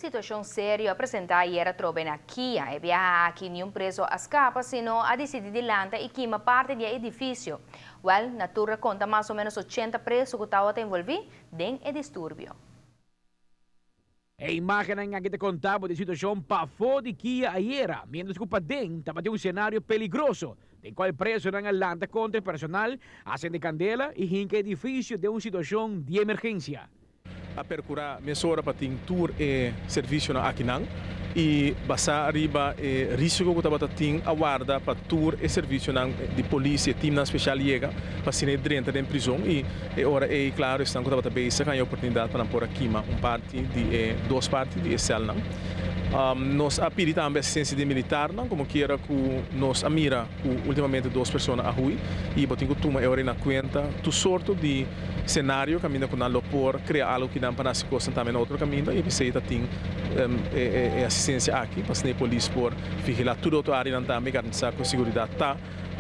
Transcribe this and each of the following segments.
situação séria apresentada ayer trobe na Kia. E viaja aqui nenhum preso escapa, sino a decidir lanta e queima parte do edifício. Well, natura conta mais ou menos 80 presos que estavam envolvidos em distúrbio. A imagem nga kita contava de situação para fora de Kia ayer, mientras que o padeng estava de um cenário perigoso, de qual preso ng lanta contra personal, acende candela e hinca edifício de uma situação de emergência. A percurar mesura para ter tour e serviço na Akinang e basta arriba e risco que estava tendo a guarda para tour e serviço de polícia time na especial chega para se dentro da prisão e ora é claro estão que estava bem a oportunidade para pôr aqui parte de duas partes de cel não nós a pedir também assistência de militar não como que era que nós a mira ultimamente duas pessoas a rua e botinho tuma é ora na conta tu sorto de cenário caminho com a lopor criar algo que dá para nas coisas também no outro caminho e você tem assistência aqui para a polícia por vigilar toda a área não também garantir que a segurança está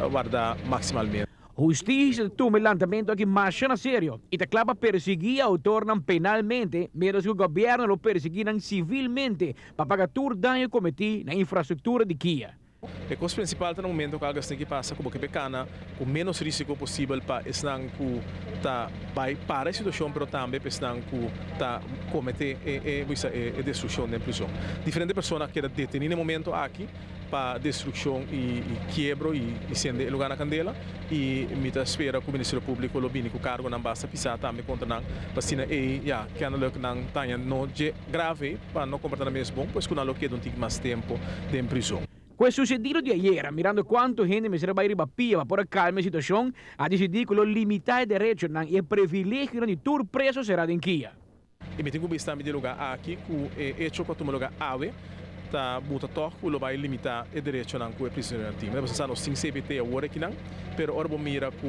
guardar maximalmente. Justiça toma lançamento aqui mais na sério e te clava perseguir autor penalmente, menos que o governo lo perseguiram civilmente para pagar todo dano cometido na infraestrutura de Kia. A coisa principal no momento que algo tem que passar como que pecana com menos risco possível para estar que tá vai para a situação, mas também para estar que tá cometer a destruição da prisão. Diferentes pessoas que detêm no momento aqui para destruição e quebro e sendo lugar na candela e me espera que o Ministério Público lo bine com cargo não basta pisar também contra não para que não lo que não tenha não grave para não comportamento bom pois que não lo que não tem mais tempo de prisão. Com o sucedido de ayer, mirando quanto gente me será ir para pia para calmar a situação, a decidir que lo limitar o direito e o privilégio de todo preso será em Kia. E me tenho visto de lugar aqui que é hecho com o lugar ave tá buta toque que lo vai limitar o direito não com o prisioneiro time. Nós estamos sem CBT agora aqui não, pero ora bom mira que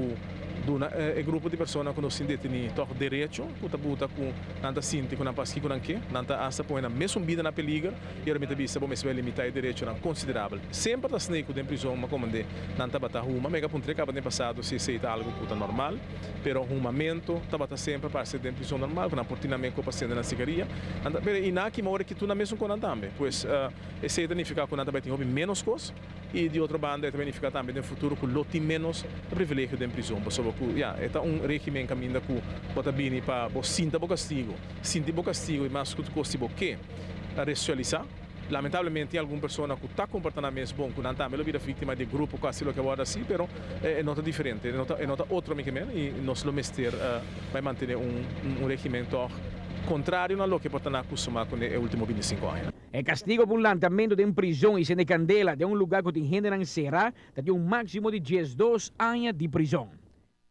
o grupo de pessoas que nós detêm toque direito, que tá buta com nanta sinti com nanta pasqui com nanque, nanta asa põe na mesma vida na perigo e ora me vista bom vai limitar o direito não considerável. Sempre tá snake de prisão uma comande nanta bata uma mega pontre acaba de passado se aceita algo puta normal, pero um momento tá bata sempre para ser de prisão normal, com a portinamento com paciente na cigaria, nanta pero inaki uma hora que tu na mesmo com nanta também, pois esse significa que nanta vai ter menos coisas e de outra banda também significa também no futuro que loti menos privilégio de prisão, é regime caminho que bota bem para sinta o castigo e mais que o que resocializar. Lamentavelmente, tem alguma pessoa que está comportando mesmo bom, que não está vira vítima de grupo quase lo que agora assim, mas é nota diferente, é nota outro mecanismo e nós lo mester vai manter regime contrário a lo que pode acostumar com os últimos 25 anos. O castigo por lançamento de uma prisão e sem candela de um lugar que tem gente não será, tem um máximo de 12 anos de prisão.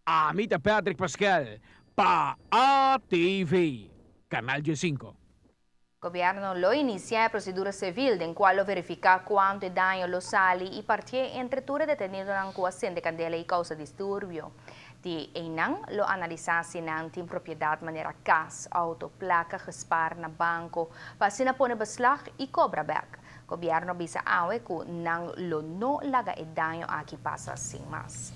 Amita Patrick Pascal, para ATV, Canal 5. O governo lo inicia a procedura civil en cual lo verifica cuánto daño lo sale y partir entre ture detenido en cuasen de candela y causa disturbio. Di enang lo analiza si nang team propriedad manera kas, auto, placa, gespar na banco, pa sinapone beslag y cobra back. Gobyerno bisa awe ku nang lo no laga e daño aquí pasa sin más.